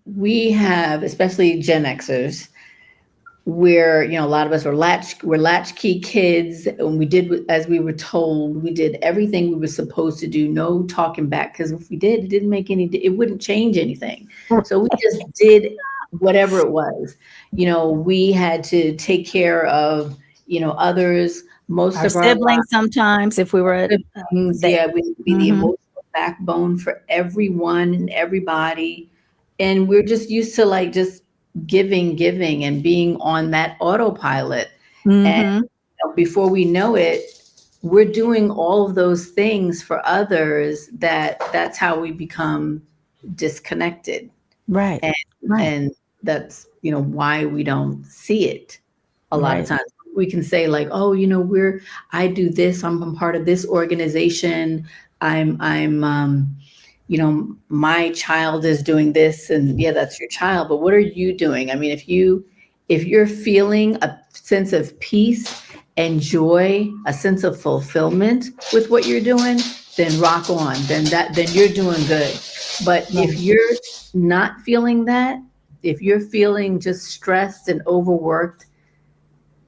we have, especially Gen Xers, where a lot of us we're latchkey kids, and we did as we were told. We did everything we were supposed to do, no talking back, because if we did, it wouldn't change anything. So we just did whatever it was. We had to take care of others most Our of our siblings sometimes, if we were siblings. they. Yeah, we be the Hmm. emotional backbone for everyone and everybody. And we're just used to like just giving and being on that autopilot. And Hmm. before we know it, we're doing all of those things for others, that's how we become disconnected. Right. And Right. and that's why we don't see it a lot of Right. times. We can say like, oh, I do this, I'm part of this organization, I'm my child is doing this, and yeah, that's your child, but what are you doing? I mean, if you're feeling a sense of peace and joy, a sense of fulfillment with what you're doing, then rock on. Then you're doing good. But if Right. you're not feeling that, if you're feeling just stressed and overworked,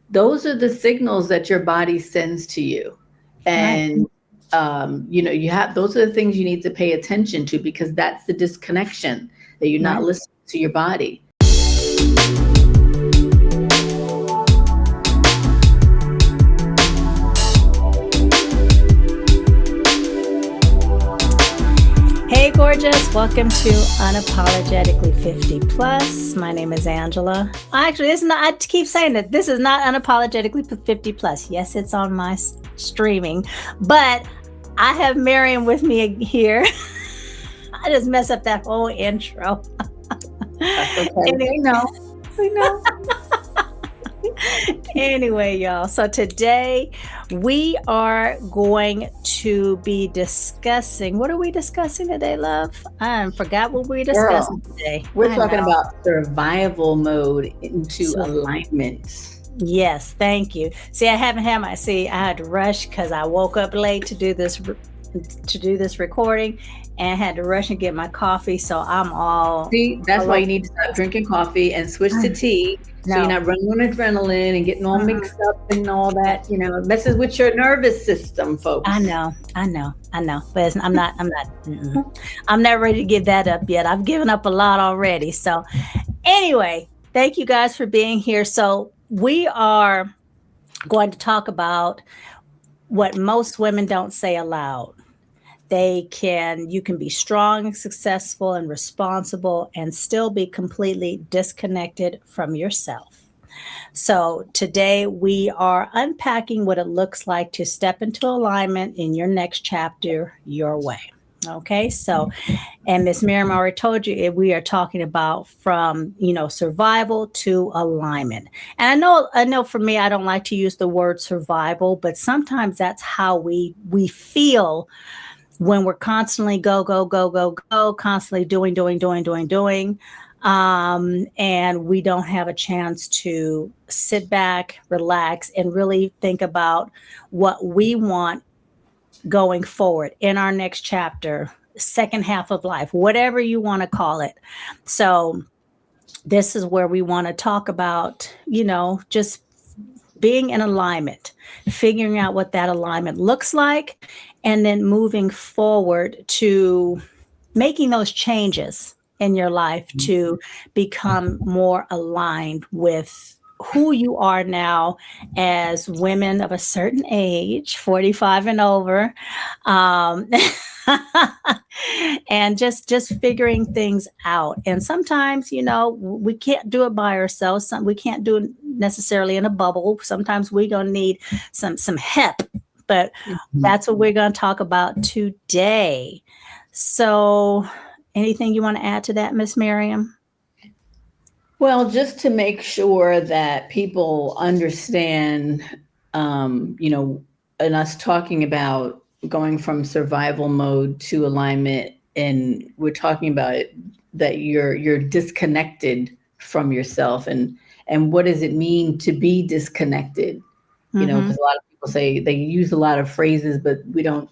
those are the signals that your body sends to you. Right. And you have those are the things you need to pay attention to, because that's the disconnection, that you're not Right. listening to your body. Hey, gorgeous. Welcome to Unapologetically 50 Plus. My name is Angela. Actually, this is not, I keep saying that this is not Unapologetically 50 Plus. Yes, it's on my streaming, but I have Miriam with me here. I just mess up that whole intro. That's okay. Any- We know. Anyway, y'all. So today we are going to be discussing. What are we discussing today, love? I forgot what we're discussing Girl, today. we're I talking know. about survival mode into So, alignment. yes, thank you. See, I haven't had my. See, I had to rush because I woke up late to do this recording, and had to rush and get my coffee. So I'm See, that's all why over you need the to stop place. drinking coffee and switch to tea, so you're No. not running on adrenaline and getting all Mm-mm. mixed up and all that. It messes with your nervous system, I folks. know, I know, but I'm not ready to give that up yet. I've given up a lot already. So, anyway, thank you guys for being here. So, we are going to talk about what most women don't say aloud. You can be strong and successful and responsible and still be completely disconnected from yourself. So, today we are unpacking what it looks like to step into alignment in your next chapter your way. Okay, so, and Miss Miriam already told you we are talking about from survival to alignment. And I know for me, I don't like to use the word survival, but sometimes that's how we feel when we're constantly go, go, go, go, go, constantly doing, and we don't have a chance to sit back, relax, and really think about what we want going forward in our next chapter, second half of life, whatever you want to call it. So, this is where we want to talk about, just being in alignment, figuring out what that alignment looks like, and then moving forward to making those changes in your life to become more aligned with who you are now as women of a certain age, 45 and over. Um, and just figuring things out. And sometimes, we can't do it by ourselves. We can't do it necessarily in a bubble. Sometimes we're gonna need some help. But Mhm. that's what we're gonna talk about today. So, anything you want to add to that, Miss Miriam? Well, just to make sure that people understand, and us talking about going from survival mode to alignment, and we're talking about it, that you're disconnected from yourself, and what does it mean to be disconnected? Mm-hmm. Because a lot of people people say they use a lot of phrases, but we don't,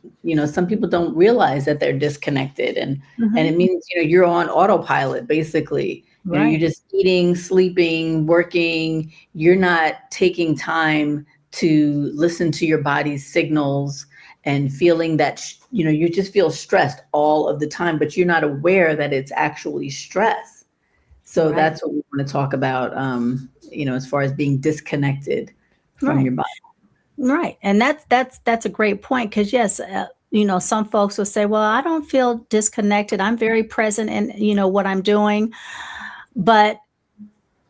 some people don't realize that they're disconnected. And it Mhm. means, you're on autopilot, basically. You're Right. just eating, sleeping, working. You're not taking time to listen to your body's signals and feeling that, you just feel stressed all of the time, but you're not aware that it's actually stress. So Right. that's what we want to talk about, as far as being disconnected from Right. your body. Right. And that's a great point because yes, some folks will say, "Well, I don't feel disconnected. I'm very present in, what I'm doing." But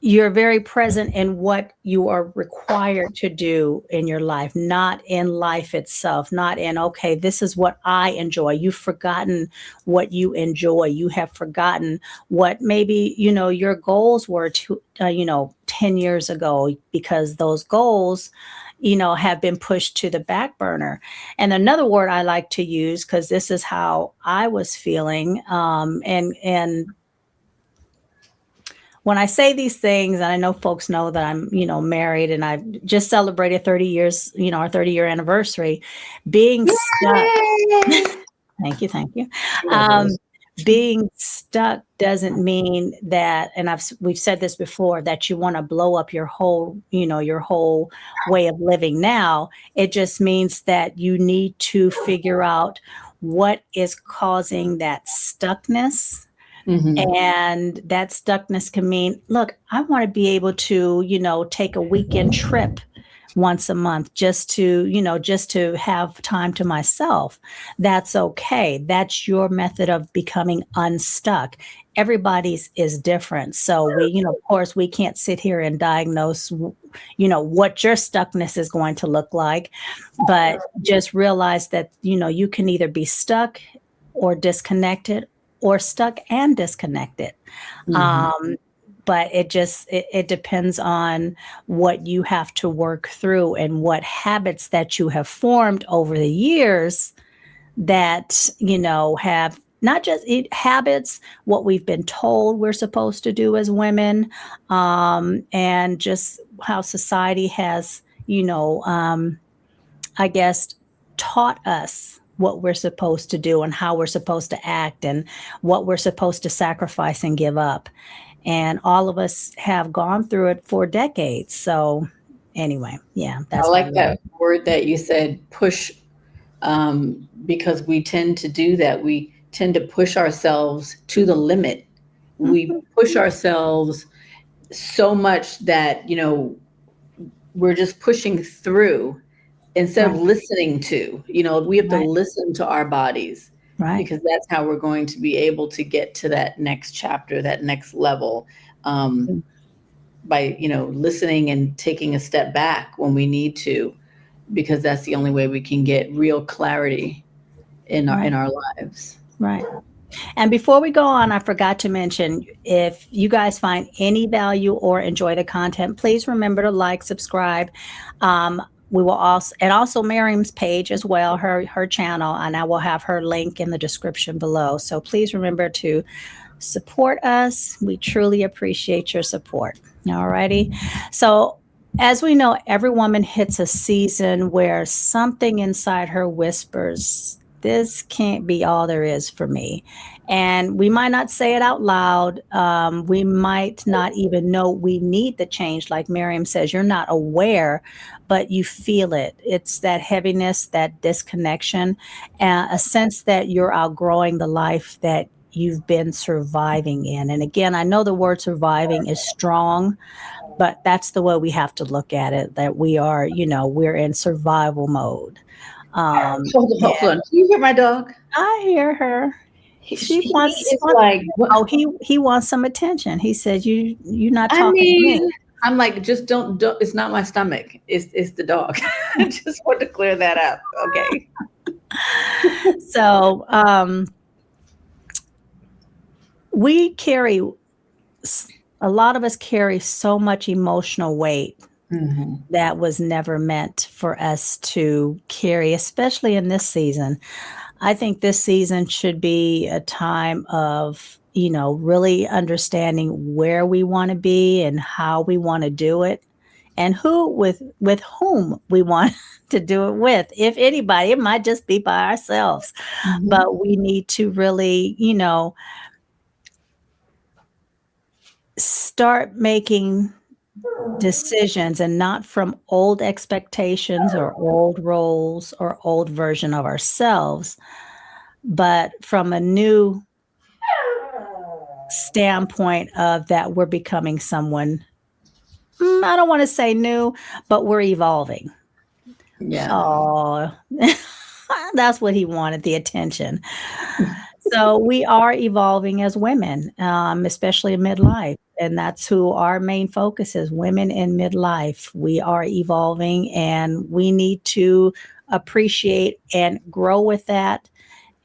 you're very present in what you are required to do in your life, not in life itself, not in, okay, this is what I enjoy. You've forgotten what you enjoy. You have forgotten what maybe, your goals were 10 years ago because those goals, have been pushed to the back burner. And another word I like to use, because this is how I was feeling, and when I say these things, and I know folks know that I'm, married and I've just celebrated 30 years, our 30-year anniversary, being stuck. Yay! Thank you. Um, Congratulations. being stuck doesn't mean that, and we've said this before, that you want to blow up your whole way of living now. It just means that you need to figure out what is causing that stuckness, Mhm. and that stuckness can mean, look, I want to be able to, take a weekend trip once a month just to have time to myself. That's okay. That's your method of becoming unstuck. Everybody's is different. So of course, we can't sit here and diagnose, what your stuckness is going to look like, but just realize that, you can either be stuck or disconnected or stuck and disconnected. Mhm. Um, but it depends on what you have to work through and what habits that you have formed over the years that, have not just habits, what we've been told we're supposed to do as women, and just how society has, I guess, taught us what we're supposed to do and how we're supposed to act and what we're supposed to sacrifice and give up. And all of us have gone through it for decades. So, anyway, yeah, I that's my like little. that word that you said, push, because we tend to do that. We tend to push ourselves to the limit. We Mhm. push ourselves so much that, we're just pushing through instead of Right, listening to, we have to right, listen to our bodies, right. because that's how we're going to be able to get to that next chapter, that next level, um, Mm, by, listening and taking a step back when we need to, because that's the only way we can get real clarity in our right, lives. right. And before we go on, I forgot to mention, if you guys find any value or enjoy the content, please remember to like, subscribe. We will also Miriam's page as well, her channel, and I will have her link in the description below. So please remember to support us. We truly appreciate your support. All righty. So, as we know, every woman hits a season where something inside her whispers, this can't be all there is for me. And we might not say it out loud. We might not even know we need the change. Like Miriam says, you're not aware, but you feel it. It's that heaviness, that disconnection, a sense that you're outgrowing the life that you've been surviving in. And again, I know the word surviving is strong, but that's the way we have to look at it, that we are, we're in survival mode. Hold And on. Do you hear my dog? I hear her. She He wants, is like, what? oh, he wants some attention. He said, you're not I talking to me. mean, I'm like, just don't, it's not my stomach. It's the dog. I just want to clear that up. Okay. So, we carry, a lot of us carry so much emotional weight Mhm. that was never meant for us to carry, especially in this season. I think this season should be a time of, really understanding where we want to be and how we want to do it and who with whom we want to do it with. If anybody, it might just be by ourselves, Mhm. but we need to really, start making decisions, and not from old expectations or old roles or old version of ourselves, but from a new standpoint of that we're becoming someone. I don't want to say new, but we're evolving. Yeah. Oh, that's what he wanted, the attention. So we are evolving as women, especially in midlife. And that's who our main focus is, women in midlife. We are evolving and we need to appreciate and grow with that.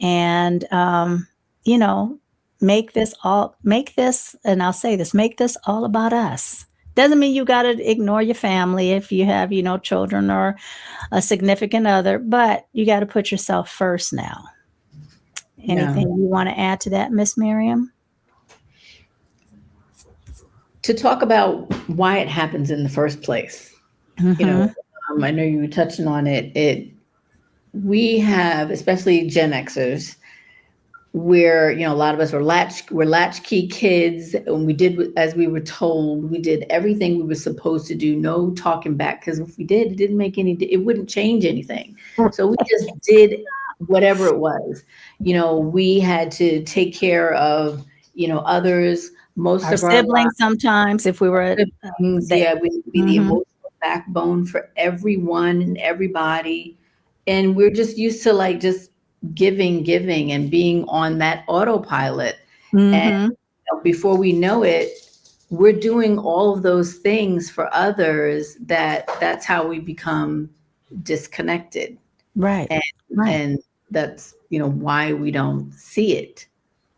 And, you know, make this, and I'll say this, make this all about us. Doesn't mean you got to ignore your family if you have, children or a significant other, but you got to put yourself first now. Yeah. Anything you want to add to that, Miss Miriam? To talk about why it happens in the first place. You know, Mhm. I know you were touching on it. We have, especially Gen Xers, where a lot of us we're latchkey kids, and we did as we were told. We did everything we were supposed to do. No talking back, because if we did, it didn't make any. It wouldn't change anything. So we just did whatever it was. We had to take care of others most Our of our lives. siblings sometimes, if we were, Things, they yeah, we would be the mhm, emotional backbone for everyone and everybody. And we're just used to like just giving and being on that autopilot. And mhm, before we know it, we're doing all of those things for others, that's how we become disconnected. right, And right, and that's why we don't see it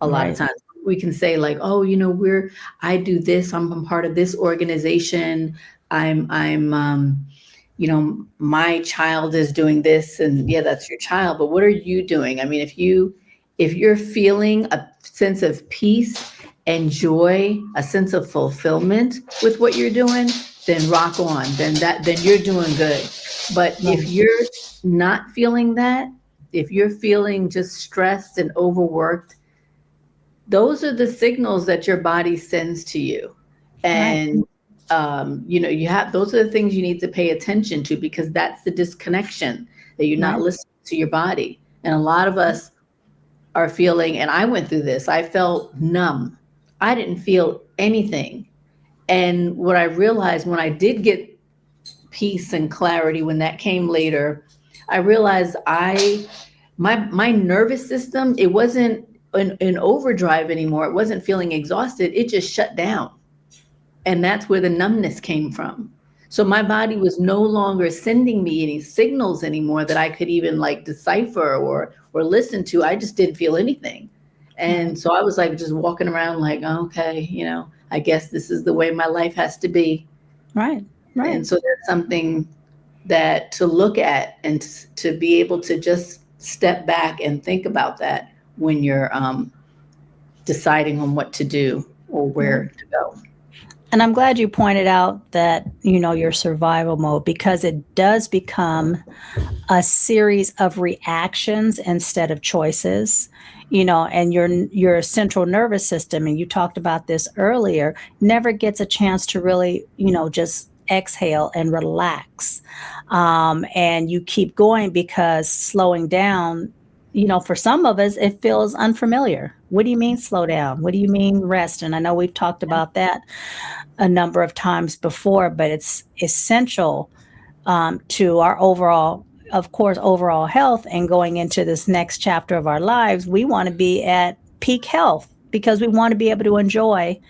a lot of right, times. We can say like, oh, I do this, I'm part of this organization, I'm my child is doing this, and yeah, that's your child, but what are you doing? I mean, if you're feeling a sense of peace and joy, a sense of fulfillment with what you're doing, then rock on, then you're doing good. But if right, you're not feeling that, if you're feeling just stressed and overworked, those are the signals that your body sends to you. right, And you have those are the things you need to pay attention to, because that's the disconnection, that you're not right, listening to your body. And a lot of us are feeling, and I went through this, I felt numb. I didn't feel anything. And what I realized when I did get peace and clarity, when that came later, I realized my nervous system, it wasn't in overdrive anymore. It wasn't feeling exhausted. It just shut down. And that's where the numbness came from. So my body was no longer sending me any signals anymore that I could even like decipher or listen to. I just didn't feel anything. right, And so I was like just walking around like, okay, I guess this is the way my life has to be. right, right. And so that's something that to look at, and to be able to just step back and think about that when you're deciding on what to do or Right. where to go. And I'm glad you pointed out that, your survival mode, because it does become a series of reactions instead of choices. And your central nervous system, and you talked about this earlier, never gets a chance to really, just exhale and relax. And you keep going, because slowing down, for some of us, it feels unfamiliar. What do you mean slow down? What do you mean rest? And I know we've talked about that a number of times before, but it's essential, to our overall, of course, overall health. And going into this next chapter of our lives, we want to be at peak health, because we want to be able to enjoy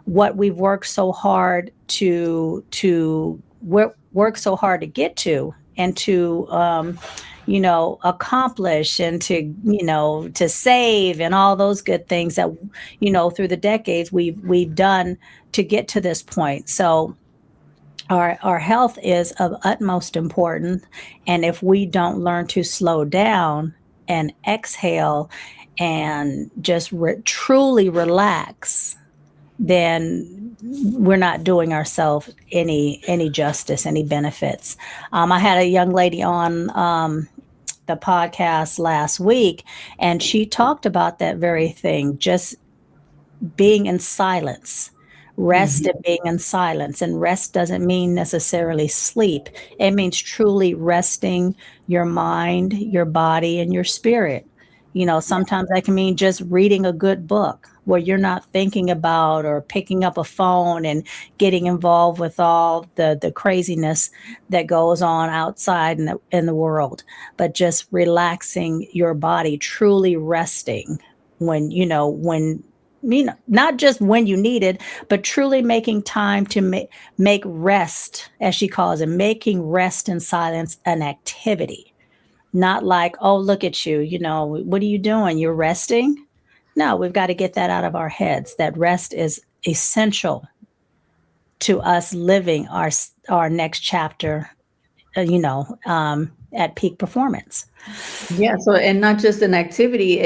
what we've worked so hard to work so hard to get to, and to accomplish, and to save, and all those good things that through the decades we've done to get to this point. So our health is of utmost importance, and if we don't learn to slow down and exhale and just truly relax, then we're not doing ourselves any justice, any benefits. I had a young lady on the podcast last week, and she talked about that very thing, just being in silence. Rest Mhm. and being in silence. And rest doesn't mean necessarily sleep. It means truly resting your mind, your body, and your spirit. Sometimes that can mean just reading a good book where you're not thinking about or picking up a phone and getting involved with all the craziness that goes on outside in the world, but just relaxing your body, truly resting when not just when you need it, but truly making time to make rest, as she calls it, making rest and silence an activity. Not like, oh, look at you, what are you doing? You're resting? No, we've got to get that out of our heads. That rest is essential to us living our next chapter, at peak performance. Yeah. So, and not just an activity,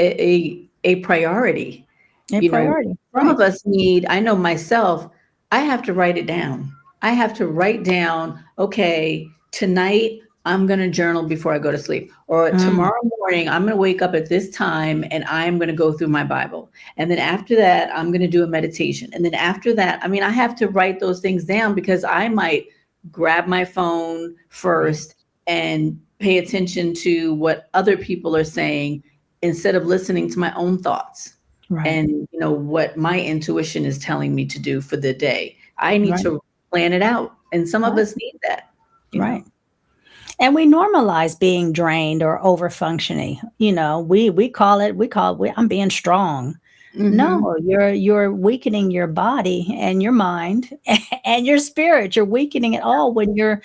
a priority. A priority, Some right? of us need, I know myself, I have to write it down. I have to write down, okay, tonight I'm going to journal before I go to sleep. Or Mm, tomorrow morning, I'm going to wake up at this time and I'm going to go through my Bible. And then after that, I'm going to do a meditation. And then after that, I mean, I have to write those things down because I might grab my phone right, first and pay attention to what other people are saying instead of listening to my own thoughts right, and what my intuition is telling me to do for the day. I need right, to plan it out, and some of right, us need that, you know. right. And we normalize being drained or over functioning. We call it, I'm being strong. Mhm. No, you're weakening your body and your mind and your spirit. You're weakening it all when you're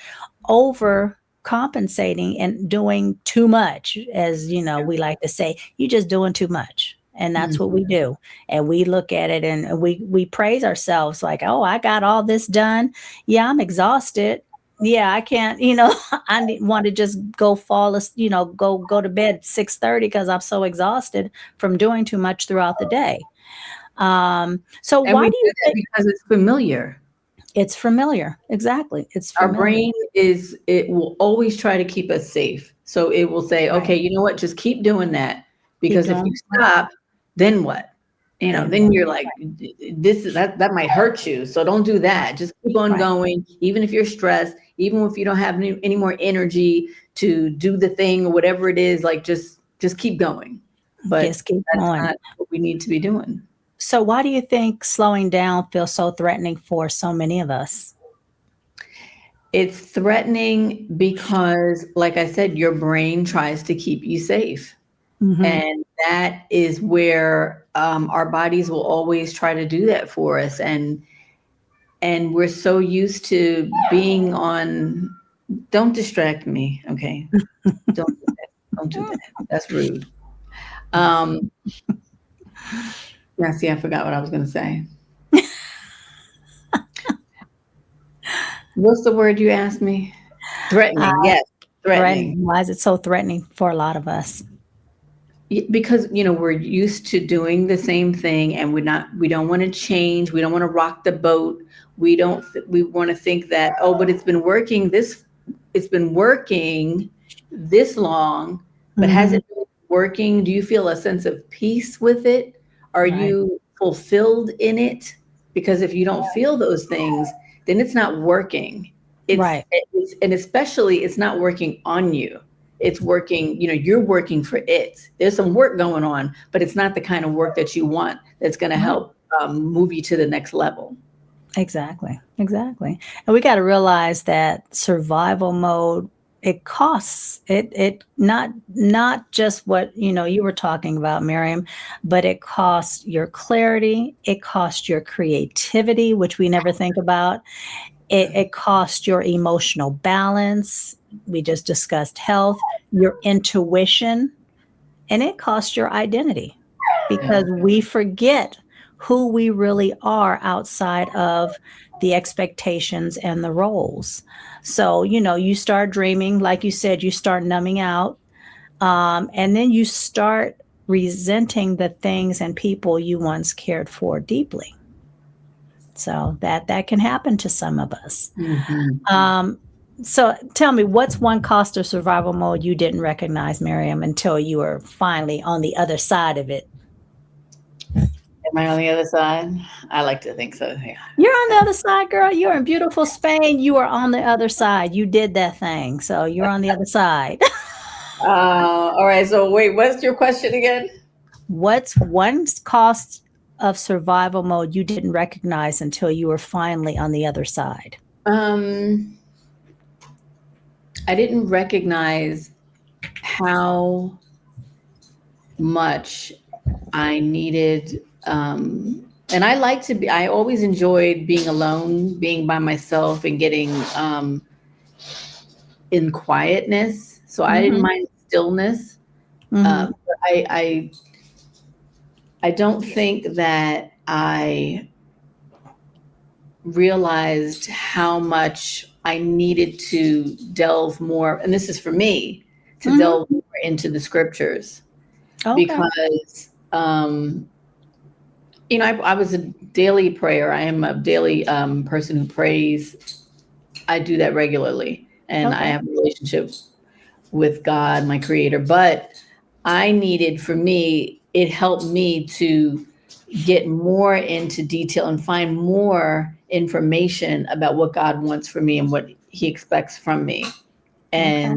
overcompensating and doing too much, as we like to say. You're just doing too much. And that's what Mhm. we do. And we look at it and we praise ourselves like, oh, I got all this done. Yeah, I'm exhausted. Yeah, I can't, want to just go go to bed 6:30 because I'm so exhausted from doing too much throughout the day. So And why we do do you that think because it's familiar. it's familiar? Exactly. It's Our familiar. brain it will always try to keep us safe. So it will say, Right. "Okay, you know what? Just keep doing that Keep because if you doing right. stop, then what?" Then Then what? you're like, this is that might hurt you. So don't do Right. that. Just keep on Right. going, even if you're stressed, even if you don't have any more energy to do the thing or whatever it is, like just keep going. But Just keep that's going. not what we need to be doing. So why do you think slowing down feels so threatening for so many of us? It's threatening because, like I said, your brain tries to keep you safe. Hmm. And that is where our bodies will always try to do that for us. And we're so used to being on, don't distract me, okay? Don't do that. Don't do that. That's rude. Um, yeah, see, I forgot what I was going to say. What's the word you asked me? Uh, Threatening. Yes, threatening. Why is it so threatening for a lot of us? Because we're used to doing the same thing, and we don't want to change, we don't want to rock the boat, we want to think that, oh, but it's been working this long, but has Hmm. it been working? Do you feel a sense of peace with it? Are Right. you fulfilled in it? Because if you don't feel those things, then it's not working. Right. And especially it's not working on you. It's working, you're working for it. There's some work going on, but it's not the kind of work that you want that's going to Right. help move you to the next level. Exactly. Exactly. And we got to realize that survival mode, it costs it not just what you were talking about, Miriam, but it costs your clarity, it costs your creativity, which we never think about. It costs your emotional balance. We just discussed health, your intuition, and it costs your identity Yeah. because we forget who we really are outside of the expectations and the roles. So, you start dreaming, like you said, you start numbing out, and then you start resenting the things and people you once cared for deeply. So that can happen to some of us. Mhm. So tell me, what's one cost of survival mode you didn't recognize, Miriam, until you were finally on the other side of it? Am I on the other side? I like to think so. Yeah. You're on the other side, girl. You're in beautiful Spain. You are on the other side. You did that thing. So you're on the other side. All right. So wait, what's your question again? What's one cost of survival mode you didn't recognize until you were finally on the other side? Um, I didn't recognize how much I needed. And I like to be, I always enjoyed being alone, being by myself and getting in quietness. So I didn't Mm-hmm. mind stillness. Mm-hmm. But I don't think that I realized how much I needed to delve more, and this is for me, to Mm-hmm. delve more into the scriptures Okay. because, I was a daily prayer. I am a daily person who prays. I do that regularly, and I Okay. have a relationship with God, my creator. But I needed, for me, it helped me to get more into detail and find more information about what God wants for me and what he expects from me. Okay.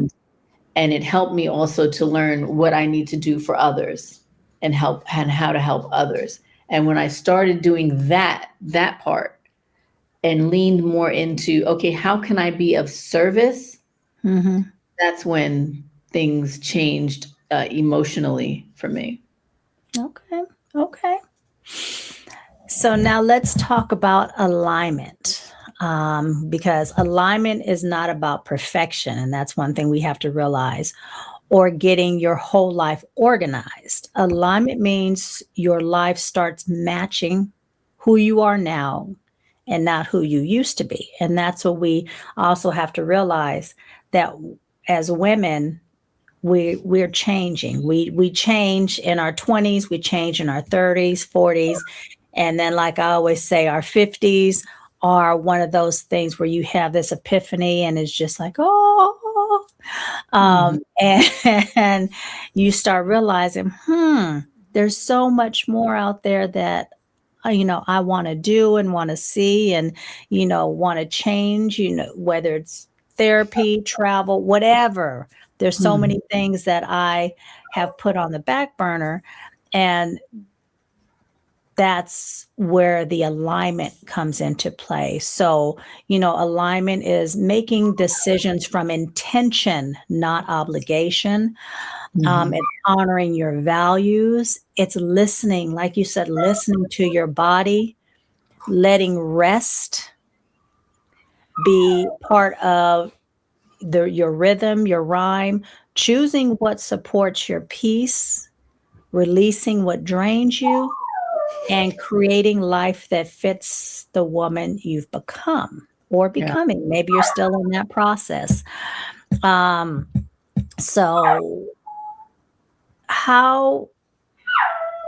And it helped me also to learn what I need to do for others and help and how to help others. And when I started doing that part and leaned more into, okay, how can I be of service? Mm-hmm. That's when things changed emotionally for me. Okay. Okay. So now let's talk about alignment. Because alignment is not about perfection. And that's one thing we have to realize, or getting your whole life organized. Alignment means your life starts matching who you are now and not who you used to be. And that's what we also have to realize, that as women, we're changing. We change in our 20s, we change in our 30s, 40s, and then, like I always say, our 50s are one of those things where you have this epiphany and it's just like, oh, Mhm. and you start realizing, there's so much more out there that I want to do and want to see and want to change. Whether it's therapy, travel, whatever. There's so Mhm. many things that I have put on the back burner, and that's where the alignment comes into play. So, alignment is making decisions from intention, not obligation. Mhm. It's honoring your values. It's listening, like you said, listening to your body, letting rest be part of your rhythm, your rhyme, choosing what supports your peace, releasing what drains you, and creating life that fits the woman you've become or Yeah. becoming. Maybe you're still in that process. Um, so how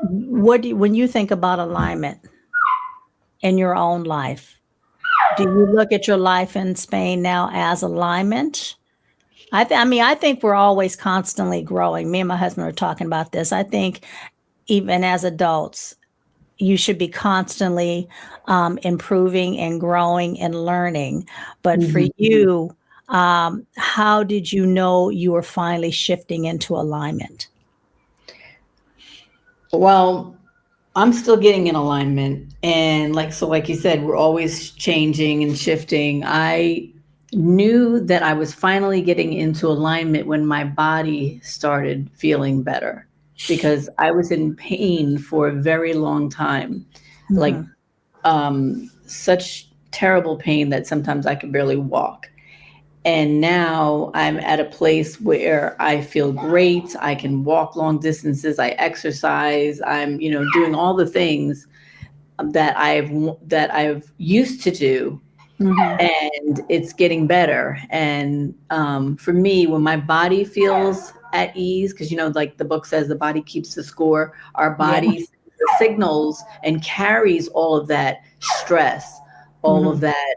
when you think about alignment in your own life, do you look at your life in Spain now as alignment? I think we're always constantly growing. Me and my husband were talking about this. I think even as adults, you should be constantly improving and growing and learning. But for Mhm. you, how did you know you were finally shifting into alignment? Well, I'm still getting in alignment. And like you said, we're always changing and shifting. I knew that I was finally getting into alignment when my body started feeling better because I was in pain for a very long time. Like Hmm. such terrible pain that sometimes I could barely walk. And now I'm at a place where I feel great. I can walk long distances. I exercise. I'm, doing all the things that I've used to do, Hmm. and it's getting better. And for me, when my body feels at ease, because like the book says, the body keeps the score. Our Yeah. body sends the signals and carries all of that stress, all of Mhm. that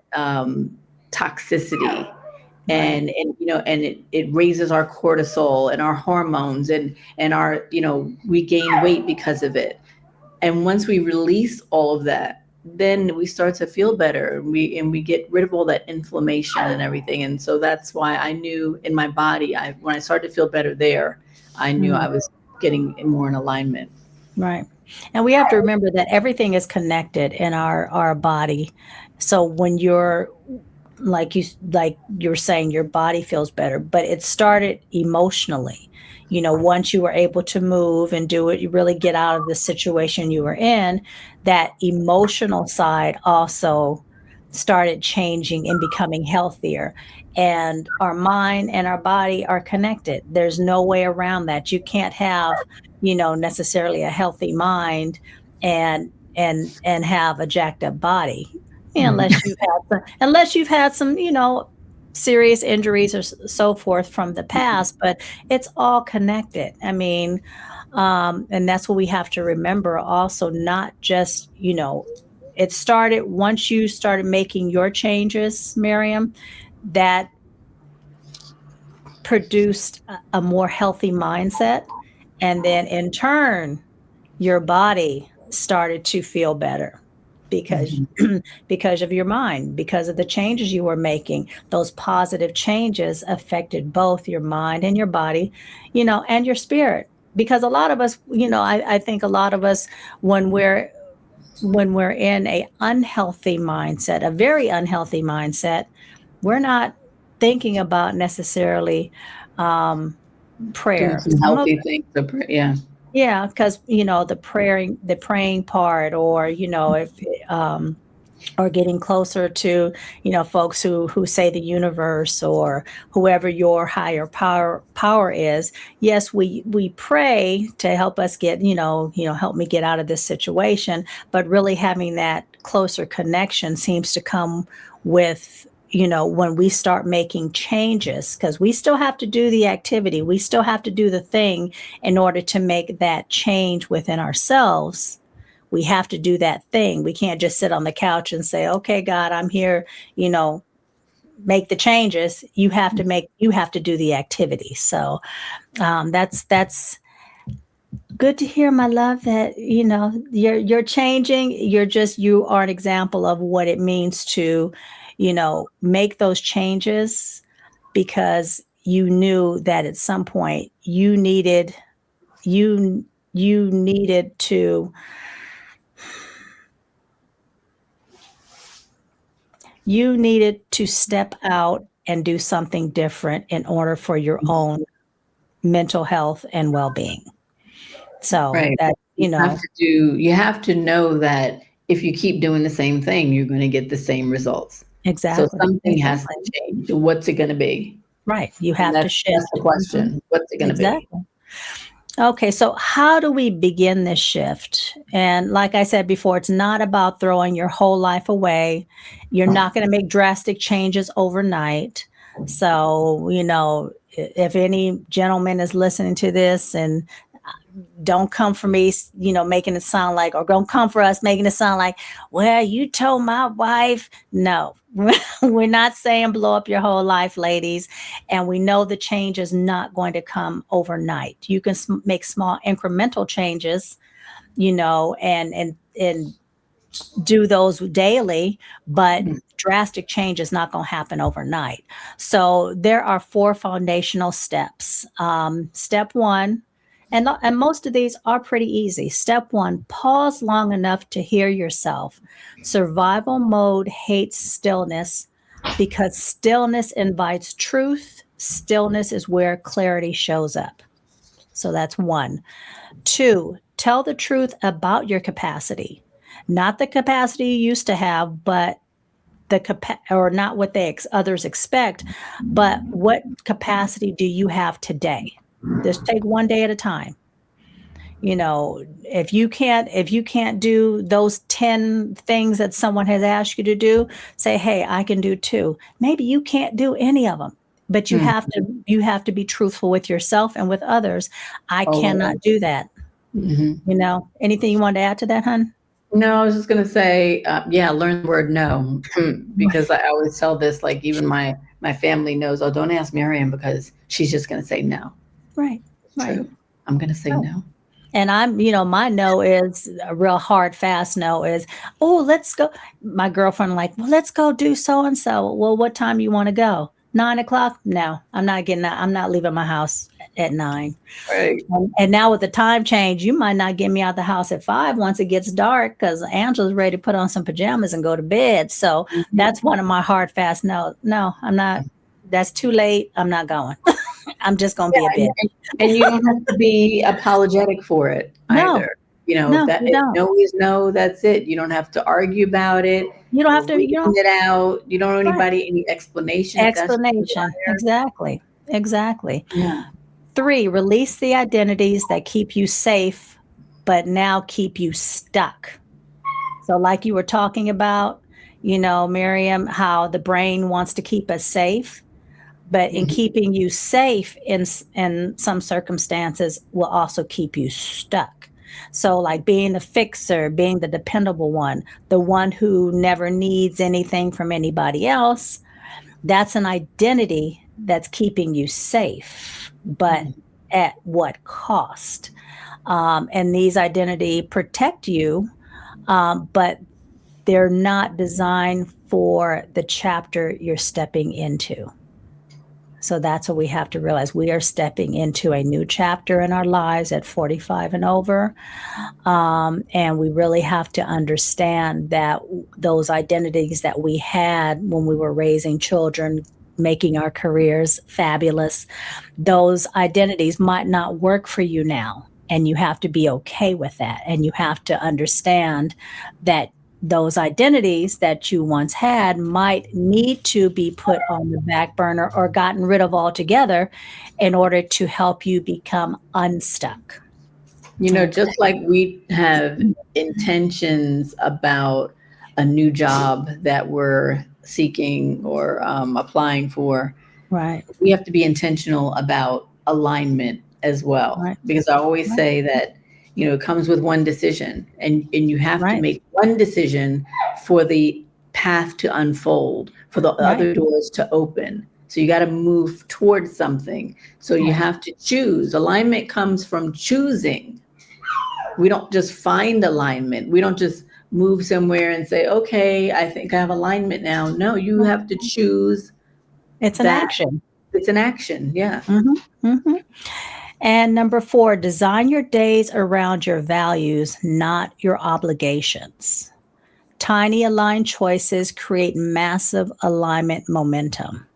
toxicity, Right. and it raises our cortisol and our hormones, and our, we gain weight because of it. And once we release all of that, then we start to feel better, and we get rid of all that inflammation and everything. And so that's why I knew in my body, when I started to feel better there, I knew I Mhm. was getting more in alignment. Right. And we have to remember that everything is connected in our body. So when you're like you're saying your body feels better, but it started emotionally. Once you were able to move and do it, you really get out of the situation you were in, that emotional side also started changing and becoming healthier. And our mind and our body are connected. There's no way around that. You can't have, necessarily a healthy mind and have a jacked up body, Mhm. unless you've had some, serious injuries or so forth from the past, but it's all connected. I mean, and that's what we have to remember also, not just, it started once you started making your changes, Miriam, that produced a more healthy mindset. And then in turn, your body started to feel better because Mhm. because of your mind, because of the changes you were making. Those positive changes affected both your mind and your body, and your spirit. Because a lot of us, I think a lot of us, when we're in a unhealthy mindset, a very unhealthy mindset, we're not thinking about necessarily um, Doing prayer. some Some of healthy things. Yeah. Yeah, because the praying part, or if or getting closer to folks who say the universe, or whoever your higher power is. Yes, we pray to help us get, help me get out of this situation, but really having that closer connection seems to come with, when we start making changes, because we still have to do the activity, we still have to do the thing in order to make that change within ourselves. We have to do that thing. We can't just sit on the couch and say, "Okay, God, I'm here, you know, make the changes." You have to do the activity. So, that's good to hear, my love, that you're changing. You are an example of what it means to, make those changes, because you knew that at some point you needed to step out and do something different in order for your own mental health and well-being. So Right. that, You have to know that if you keep doing the same thing, you're going to get the same results. So exactly, something has exactly. to change. What's it going to be? Right. You And have to that's the shift. Mhm. question. What's it going to be? Exactly. Okay, so how do we begin this shift? And like I said before, it's not about throwing your whole life away. You're not going to make drastic changes overnight. So, if any gentleman is listening to this, and don't come for me, making it sound like, or don't come for us making it sound like, well, you told my wife. No, we're not saying blow up your whole life, ladies. And we know the change is not going to come overnight. You can make small incremental changes, and do those daily, but Mm. drastic change is not going to happen overnight. So there are 4 foundational steps. Step one, and most of these are pretty easy. Step one: pause long enough to hear yourself. Survival mode hates stillness, because stillness invites truth. Stillness is where clarity shows up. So that's one. Two, tell the truth about your capacity. Not the capacity you used to have, but or not what others expect, but what capacity do you have today? Just take one day at a time. If you can't do those 10 things that someone has asked you to do, say, "Hey, I can do 2." Maybe you can't do any of them, but you Mm. have to be truthful with yourself and with others. I cannot Always. do that. Mhm. Anything you want to add to that, hun? No, I was just gonna say, yeah, learn the word no, because I always tell this, like even my family knows. Oh, don't ask Miriam because she's just gonna say no. Right, It's right. true. I'm gonna say Right. no. And I'm, my no is a real hard, fast no is, oh, let's go. My girlfriend, like, well, let's go do so and so. Well, what time you want to go? 9 o'clock? No, I'm not getting that. I'm not leaving my house at 9. Right. And now with the time change, you might not get me out the house at 5 once it gets dark because Angela's ready to put on some pajamas and go to bed. So Mhm. that's one of my hard, fast no. No, I'm not. That's too late. I'm not going. I'm just going to Yeah, be a bit. and you don't have to be apologetic for it No, either. You know, no, you if don't. no is no, that's it. You don't have to argue about it You don't have or to, reason it out. You don't owe right. anybody any explanation if that's your Explanation. desire. Exactly. Exactly. Yeah. 3, release the identities that keep you safe, but now keep you stuck. So, like you were talking about, Miriam, how the brain wants to keep us safe, but in Mhm. keeping you safe in some circumstances will also keep you stuck. So, like being the fixer, being the dependable one, the one who never needs anything from anybody else, that's an identity that's keeping you safe, but Mhm. at what cost? And these identity protect you, but they're not designed for the chapter you're stepping into. So that's what we have to realize. We are stepping into a new chapter in our lives at 45 and over. And we really have to understand that those identities that we had when we were raising children, making our careers fabulous, those identities might not work for you now. And you have to be okay with that. And you have to understand that those identities that you once had might need to be put on the back burner or gotten rid of altogether in order to help you become unstuck. You know, Okay. just like we have intentions about a new job that we're seeking or applying for, Right. we have to be intentional about alignment as well. Right. Because I always Right. say that, it comes with one decision, and you have to Right. make one decision for the path to unfold, for the Right. other doors to open. So you got to move towards something. So you Right. have to choose. Alignment comes from choosing. We don't just find alignment. We don't just move somewhere and say, okay, I think I have alignment now. No, you Right. have to choose It's an that. action. It's an action. Yeah. Mhm. Mhm. And number 4, design your days around your values, not your obligations. Tiny aligned choices create massive alignment momentum.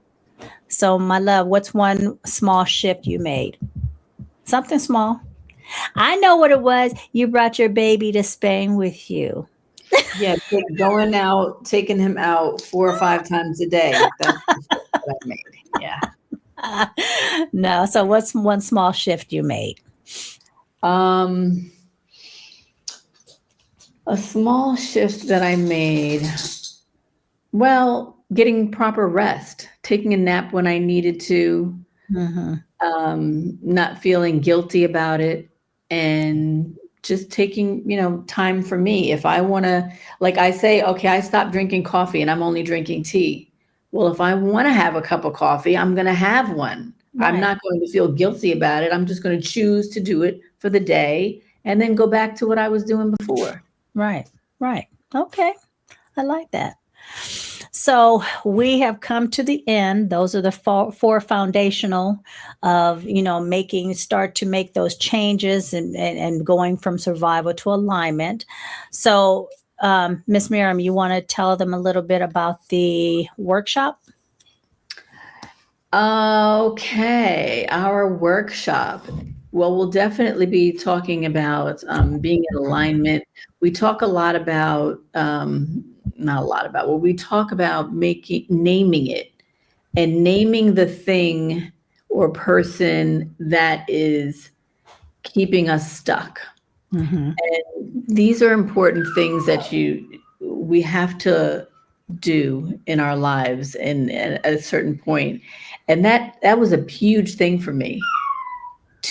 So, my love, what's one small shift you made? Something small. I know what it was. You brought your baby to Spain with you. Yeah. Going out, taking him out 4 or 5 times a day. That's the shift that I made. Yeah. No. So, what's one small shift you made? Um, a small shift that I made. Well, getting proper rest, taking a nap when I needed to, Mhm. not feeling guilty about it, and just taking, time for me. If I want to, like I say, okay, I stopped drinking coffee and I'm only drinking tea. Well, if I want to have a cup of coffee, I'm going to have one. I'm Right. not going to feel guilty about it. I'm just going to choose to do it for the day and then go back to what I was doing before. Right. Right. Okay. I like that. So we have come to the end. Those are the four foundational of, start to make those changes and going from survival to alignment. So, Miss Miriam, you want to tell them a little bit about the workshop? Okay, our workshop. Well, we'll definitely be talking about being in alignment. We talk a lot about, not a lot about, well, we talk about naming it and naming the thing or person that is keeping us stuck. Mm-hmm. And these are important things that we have to do in our lives and at a certain point. And that was a huge thing for me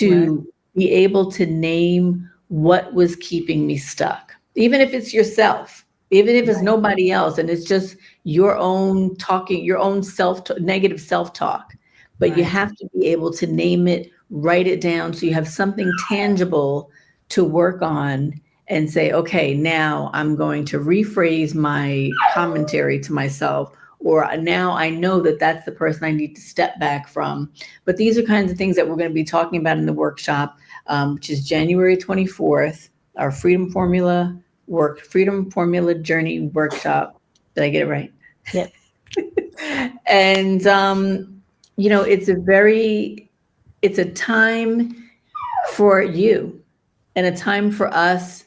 Right. to be able to name what was keeping me stuck. even if it's yourself, even if it's nobody else, and it's just your own talking, your own negative self-talk. But you Right. have to be able to name it, write it down, so you have something tangible to work on and say, okay, now I'm going to rephrase my commentary to myself, or now I know that that's the person I need to step back from. But these are kinds of things that we're going to be talking about in the workshop, which is January 24th, our Freedom Formula Journey workshop. Did I get it right? Yep. And it's a time for you and a time for us.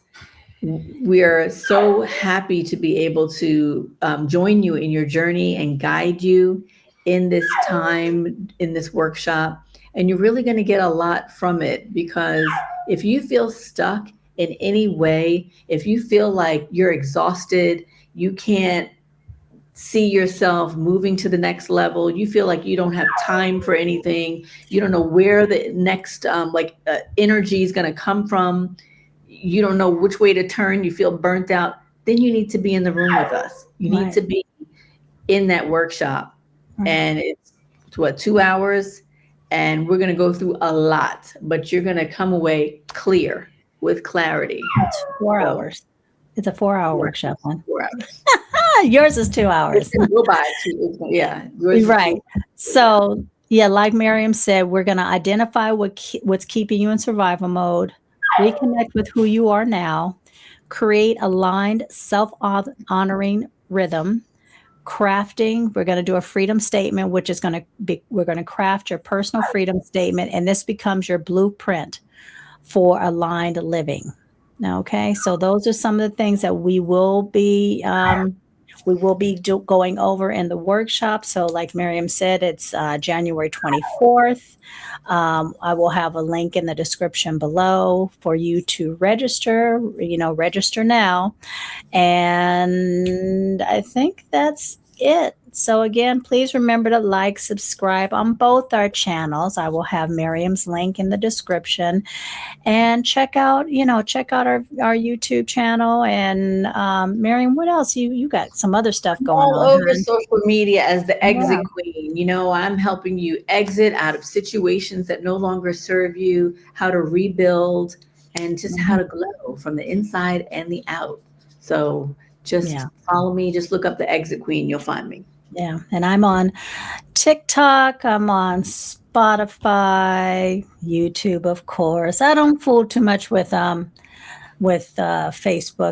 We are so happy to be able to join you in your journey and guide you in this time, in this workshop. And you're really going to get a lot from it, because if you feel stuck in any way, if you feel like you're exhausted, you can't see yourself moving to the next level, you feel like you don't have time for anything, you don't know where the next energy is going to come from, you don't know which way to turn, you feel burnt out, then you need to be in the room with us. You need to be in that workshop. And it's what, 2 hours, and we're going to go through a lot, but you're going to come away clear, with clarity. It's 4 hours. It's a 4-hour workshop one. 4 hours. Yours is 2 hours. Go by it. Yeah. Right. So yeah, like Miriam said, we're going to identify what's keeping you in survival mode, reconnect with who you are now, create aligned, self-honoring rhythm, crafting. We're going to do a freedom statement, which is going to be, we're going to craft your personal freedom statement, and this becomes your blueprint for aligned living. Okay, so those are some of the things that we will be going over in the workshop. So like Miriam said, it's January 24th. I will have a link in the description below for you to register. Register now. And I think that's it. So again, please remember to like, subscribe on both our channels. I will have Miriam's link in the description, and check out our YouTube channel. And Miriam, what else? You got some other stuff going all on. over social media as the exit queen. I'm helping you exit out of situations that no longer serve you, how to rebuild, and just how to glow from the inside and the out. So just follow me, just look up the exit queen, you'll find me. Yeah. And I'm on TikTok, I'm on Spotify, YouTube, of course. I don't fool too much with Facebook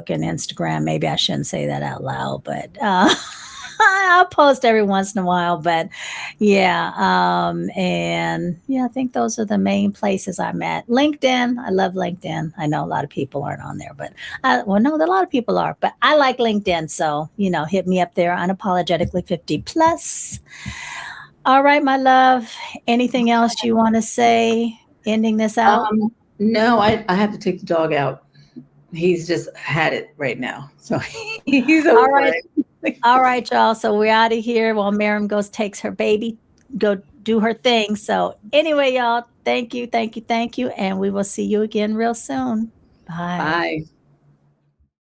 and Instagram. Maybe I shouldn't say that out loud, but I'll post every once in a while. But yeah, I think those are the main places I'm at. LinkedIn, I love LinkedIn. I know a lot of people aren't on there, but a lot of people are. But I like LinkedIn, so hit me up there. Unapologetically 50 plus. All right, my love. Anything else you want to say? Ending this out? No, I have to take the dog out. He's just had it right now, so he's over. All right. All right, y'all. So we're out of here while Miriam takes her baby, go do her thing. So anyway, y'all, thank you. And we will see you again real soon. Bye. Bye.